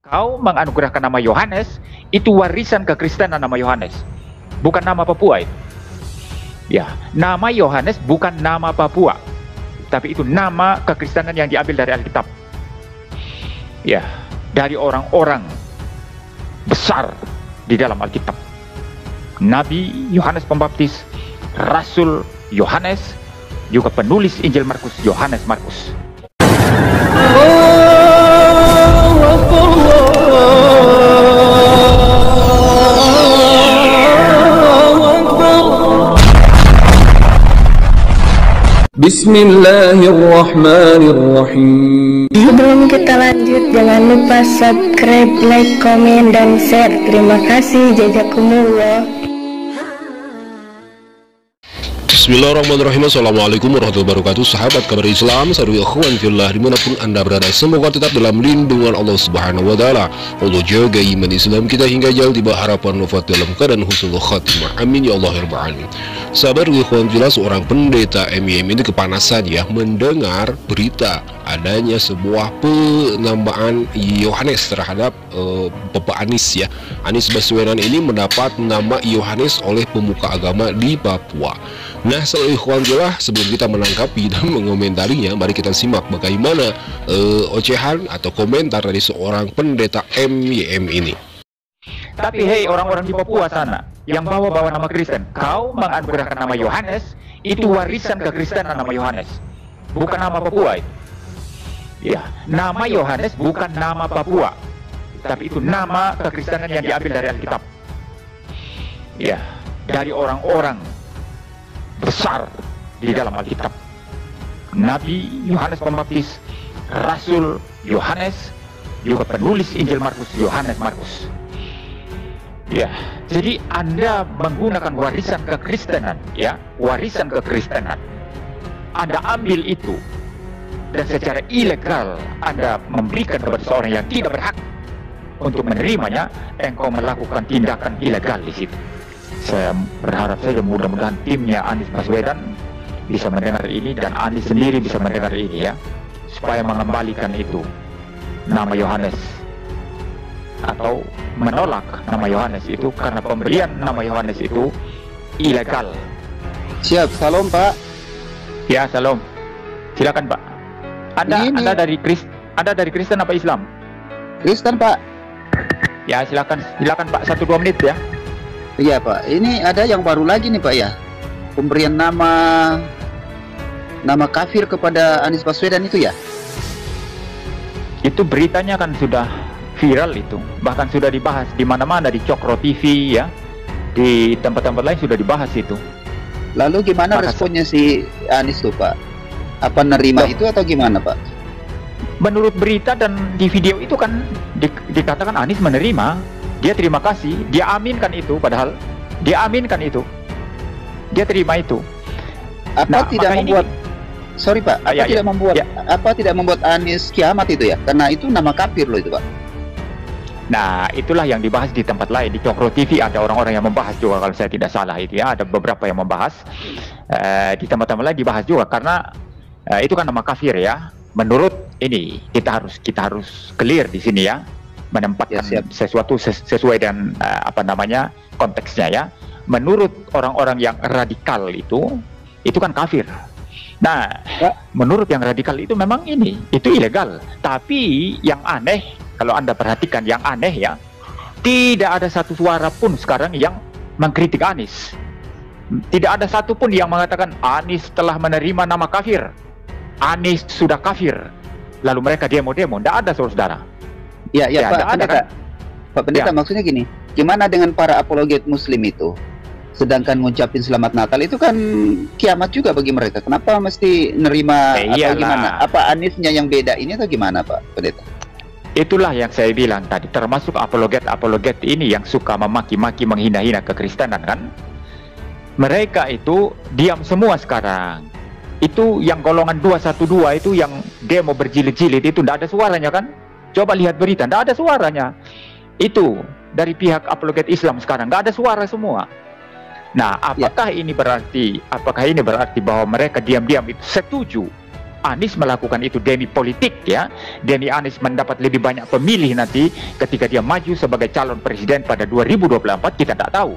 Kau menganugerahkan nama Yohanes, itu warisan kekristenan nama Yohanes. Bukan nama Papua itu. Ya, nama Yohanes bukan nama Papua. Tapi itu nama kekristenan yang diambil dari Alkitab. Ya, dari orang-orang besar di dalam Alkitab. Nabi Yohanes Pembaptis, Rasul Yohanes, juga penulis Injil Markus, Yohanes Markus. Bismillahirrahmanirrahim. Sebelum kita lanjut, jangan lupa subscribe, like, komen, dan share. Terima kasih. Jazakumullah. Bismillahirrahmanirrahim. Assalamualaikum warahmatullahi wabarakatuh. Sahabat kabar Islam, saudara ikhwan fillah dimanapun anda berada, semoga tetap dalam lindungan Allah Subhanahu wa Ta'ala. Allah jaga iman Islam kita hingga jauh tiba harapan wafat dalam keadaan husnul khatimah. Amin ya Allah ya Rabbal alamin. Sahabat ikhwan fillah, seorang pendeta MIM ini kepanasan ya mendengar berita adanya sebuah penambahan Yohanes terhadap Bapak Anies ya. Anies Baswedan ini mendapat nama Yohanes oleh pemuka agama di Papua. Nah, sebelum kita menangkapi dan mengomentarinya, mari kita simak bagaimana ocehan atau komentar dari seorang pendeta MIM ini. Tapi hei orang-orang di Papua sana yang bawa-bawa nama Kristen, kau menganugerahkan nama Yohanes, itu warisan kekristenan nama Yohanes. Bukan nama Papua itu. Ya, nama Yohanes bukan nama Papua. Tapi itu nama kekristenan yang diambil dari Alkitab. Ya, dari orang-orang besar di dalam Alkitab. Nabi Yohanes Pembaptis, Rasul Yohanes, juga penulis Injil Markus, Yohanes Markus. Ya, jadi Anda menggunakan warisan kekristenan, ya, warisan kekristenan. Anda ambil itu dan secara ilegal Anda memberikan kepada seorang yang tidak berhak untuk menerimanya, engkau melakukan tindakan ilegal di situ. Saya berharap saja mudah-mudahan timnya Anies Baswedan bisa mendengar ini dan Anies sendiri bisa mendengar ini ya, supaya mengembalikan itu nama Yohanes atau menolak nama Yohanes itu, karena pemberian nama Yohanes itu ilegal. Siap, salam Pak. Ya, salam. Silakan Pak. Anda dari Kristen apa Islam? Kristen Pak. Ya, silakan Pak, 1-2 menit ya. Iya Pak, ini ada yang baru lagi nih Pak ya, pemberian nama kafir kepada Anies Baswedan itu ya. Itu beritanya kan sudah viral itu, bahkan sudah dibahas di mana-mana, di Cokro TV ya, di tempat-tempat lain sudah dibahas itu. Lalu gimana responnya si Anies tuh Pak? Apa nerima itu atau gimana Pak? Menurut berita dan di video itu kan dikatakan Anies menerima. Dia terima kasih, dia aminkan itu, padahal dia aminkan itu, dia terima itu. Apa tidak membuat sorry Pak, apa tidak membuat Anies kiamat itu ya? Karena itu nama kafir loh itu Pak. Nah, itulah yang dibahas di tempat lain, di Cokro TV ada orang-orang yang membahas juga kalau saya tidak salah itu ya, ada beberapa yang membahas. Di tempat-tempat lain dibahas juga karena itu kan nama kafir ya. Menurut ini kita harus clear di sini ya, menempatkan sesuatu sesuai dengan konteksnya ya. Menurut orang-orang yang radikal itu kan kafir. Nah, menurut yang radikal itu memang itu ilegal. Tapi yang aneh, kalau Anda perhatikan yang aneh ya, tidak ada satu suara pun sekarang yang mengkritik Anies. Tidak ada satu pun yang mengatakan Anies telah menerima nama kafir, Anies sudah kafir, lalu mereka demo-demo. Tidak ada, saudara. Ya, Pak Pendeta. Kan? Pak Pendeta, maksudnya gini, gimana dengan para apologet Muslim itu? Sedangkan ngucapin selamat Natal itu kan kiamat juga bagi mereka. Kenapa mesti nerima atau gimana? Apa Aniesnya yang beda ini atau gimana Pak Pendeta? Itulah yang saya bilang tadi, termasuk apologet ini yang suka memaki-maki, menghina-hina kekristenan kan. Mereka itu diam semua sekarang. Itu yang golongan 212 itu yang demo berjilid-jilid itu tidak ada suaranya kan? Coba lihat berita, tidak ada suaranya. Itu dari pihak apologet Islam sekarang tidak ada suara semua. Nah, apakah ini berarti bahwa mereka diam-diam itu setuju Anies melakukan itu demi politik ya, demi Anies mendapat lebih banyak pemilih nanti ketika dia maju sebagai calon presiden pada 2024, kita tidak tahu.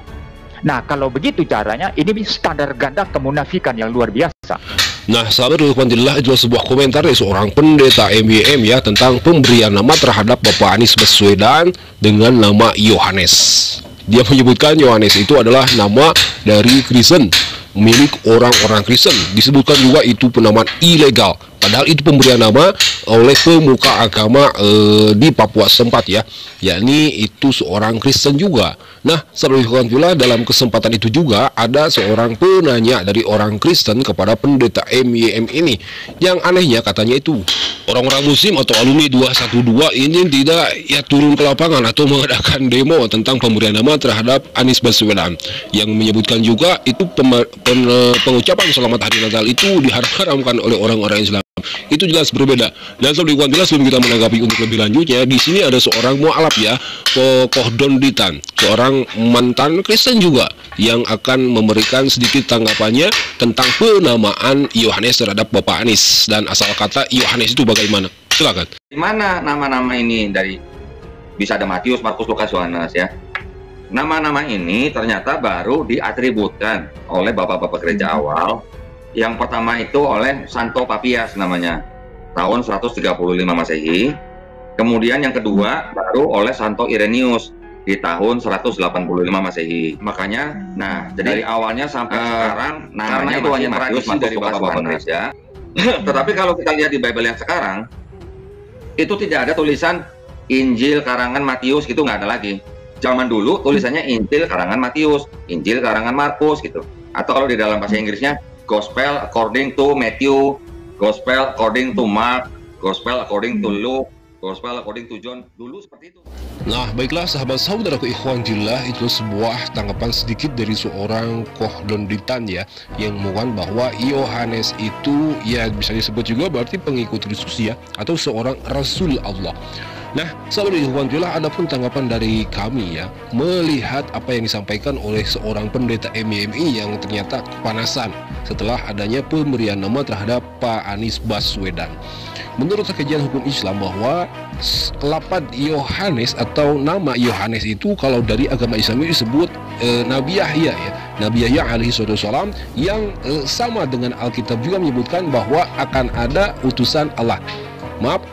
Nah, kalau begitu caranya, ini standar ganda kemunafikan yang luar biasa. Nah, sahabat Alhamdulillah, itu sebuah komentar dari seorang pendeta MYM ya tentang pemberian nama terhadap Bapak Anies Baswedan dengan nama Yohanes. Dia menyebutkan Yohanes itu adalah nama dari Kristen, milik orang-orang Kristen. Disebutkan juga itu penamaan ilegal. Padahal itu pemberian nama oleh pemuka agama di Papua setempat ya, yakni itu seorang Kristen juga. Nah, sebelumnya dalam kesempatan itu juga ada seorang penanya dari orang Kristen kepada pendeta MYM ini. Yang anehnya katanya itu orang-orang Muslim atau alumni 212 ini tidak ya turun ke lapangan atau mengadakan demo tentang pemberian nama terhadap Anies Baswedan, yang menyebutkan juga itu pengucapan selamat hari Natal itu diharamkan oleh orang-orang Islam. Itu jelas berbeda. Dan sebelum kita menanggapi untuk lebih lanjutnya, di sini ada seorang mualaf ya, Kohdon Ditan, seorang mantan Kristen juga, yang akan memberikan sedikit tanggapannya tentang penamaan Yohanes terhadap Bapak Anies dan asal kata Yohanes itu bagaimana. Silakan. Di mana nama-nama ini dari, bisa ada Matius, Markus, Lukas, Yohanes ya. Nama-nama ini ternyata baru diatributkan oleh bapak-bapak gereja awal. Yang pertama itu oleh Santo Papias namanya, tahun 135 Masehi. Kemudian yang kedua baru oleh Santo Irenaeus di tahun 185 Masehi. Makanya, nah jadi dari awalnya sampai sekarang namanya itu hanya Matius dari bapak-bapak gereja. Tetapi kalau kita lihat di Bible yang sekarang, itu tidak ada tulisan Injil karangan Matius gitu, nggak ada lagi. Zaman dulu tulisannya Injil karangan Matius, Injil karangan Markus gitu. Atau kalau di dalam bahasa Inggrisnya Gospel according to Matthew, Gospel according to Mark, Gospel according to Luke, Gospel according to John. Dulu seperti itu. Nah, baiklah sahabat-saudaraku ikhwan fillah, itu sebuah tanggapan sedikit dari seorang Kohdon Ditan ya, yang mengatakan bahwa Yohanes itu ya bisa disebut juga berarti pengikut Kristus ya, atau seorang Rasul Allah. Nah, sahabat ikhwan fillah, ada pun tanggapan dari kami ya, melihat apa yang disampaikan oleh seorang pendeta MYMI yang ternyata kepanasan setelah adanya pemberian nama terhadap Pak Anies Baswedan. Menurut kajian hukum Islam bahwa lafaz Yohanes atau nama Yohanes itu kalau dari agama Islam itu disebut Nabi Yahya ya. Nabi Yahya alaihi salam yang sama dengan Alkitab juga menyebutkan bahwa akan ada utusan Allah.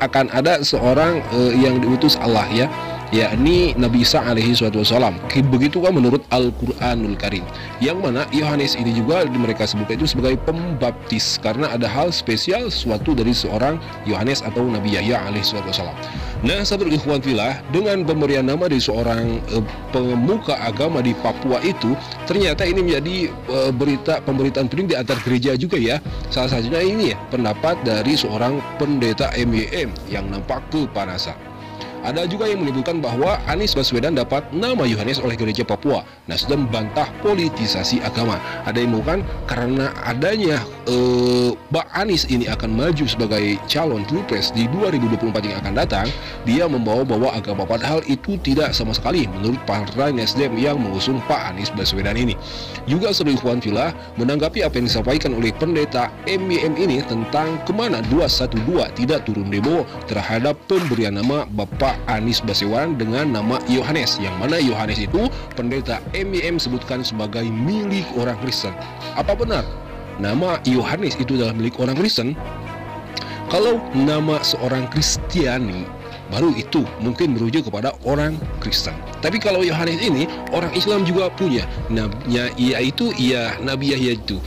Akan ada seorang yang diutus Allah ya, yakni Nabi Isa alaihi salam. Begitu kan menurut Al-Quranul Karim, yang mana Yohanes ini juga mereka sebutkan itu sebagai pembaptis karena ada hal spesial suatu dari seorang Yohanes atau Nabi Yahya alaihi salam. Nah, sahabat ikhwan fillah, dengan pemberian nama dari seorang pemuka agama di Papua itu, ternyata ini menjadi pemberitaan penting di antar gereja juga ya. Salah satunya ini ya, pendapat dari seorang pendeta MYM yang nampak kepanasan. Ada juga yang menyebutkan bahwa Anies Baswedan dapat nama Yohanes oleh gereja Papua. Nasdem bantah politisasi agama. Ada yang mengatakan karena adanya Pak Anies ini akan maju sebagai calon pilpres di 2024 yang akan datang, dia membawa-bawa agama, padahal itu tidak sama sekali menurut partai Nasdem yang mengusung Pak Anies Baswedan ini. Juga seluruh ikhwan fillah menanggapi apa yang disampaikan oleh pendeta MYM ini tentang kemana 212 tidak turun demo terhadap pemberian nama Bapak Anies Baswedan dengan nama Yohanes, yang mana Yohanes itu pendeta MYM sebutkan sebagai milik orang Kristen. Apa benar nama Yohanes itu adalah milik orang Kristen? Kalau nama seorang Kristiani baru itu mungkin merujuk kepada orang Kristen. Tapi kalau Yohanes ini orang Islam juga punya namanya, yaitu Nabi Yahya itu.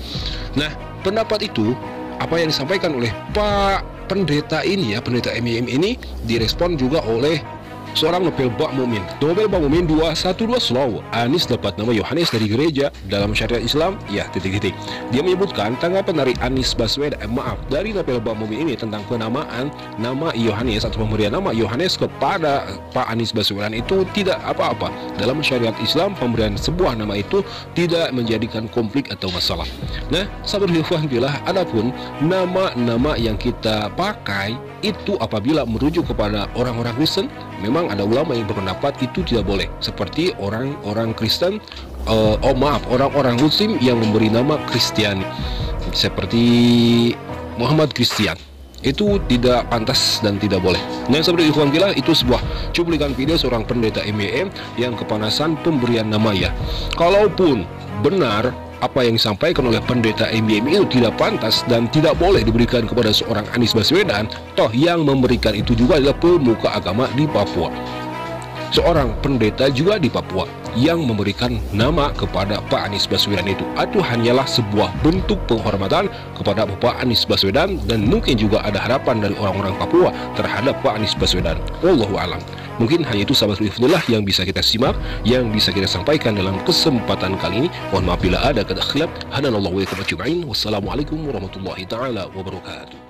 Nah, pendapat itu apa yang disampaikan oleh Pak pendeta ini ya, pendeta MYM ini direspon juga oleh seorang Nobel Bak Mumin. Nobel Bak Mumin 212 Slow. Anies dapat nama Yohanes dari gereja dalam syariat Islam ya titik-titik. Dia menyebutkan tanggapan dari Anies Baswedan dari Nobel Bak Mumin ini tentang penamaan nama Yohanes atau pemberian nama Yohanes kepada Pak Anies Baswedan itu tidak apa-apa. Dalam syariat Islam pemberian sebuah nama itu tidak menjadikan konflik atau masalah. Nah, sahabat ikhwan fillah, adapun nama-nama yang kita pakai itu apabila merujuk kepada orang-orang Kristen, memang ada ulama yang berpendapat itu tidak boleh. Seperti orang-orang Kristen, orang-orang Muslim yang memberi nama Kristiani, seperti Muhammad Kristian. itu tidak pantas dan tidak boleh. Nah, seperti ikhwan fillah, itu sebuah cuplikan video seorang pendeta MYM yang kepanasan pemberian nama ya. Kalaupun benar apa yang disampaikan oleh pendeta MYM itu tidak pantas dan tidak boleh diberikan kepada seorang Anies Baswedan, toh yang memberikan itu juga adalah pemuka agama di Papua. Seorang pendeta juga di Papua yang memberikan nama kepada Pak Anies Baswedan itu hanyalah sebuah bentuk penghormatan kepada Bapak Anies Baswedan, dan mungkin juga ada harapan dari orang-orang Papua terhadap Pak Anies Baswedan. Wallahu a'lam. Mungkin hanya itu sahabat Bismillah yang bisa kita simak, yang bisa kita sampaikan dalam kesempatan kali ini. Mohon maaf bila ada kata khilaf. Hadanallahu wa iyyakum ajma'in. Wassalamualaikum warahmatullahi taala wabarakatuh.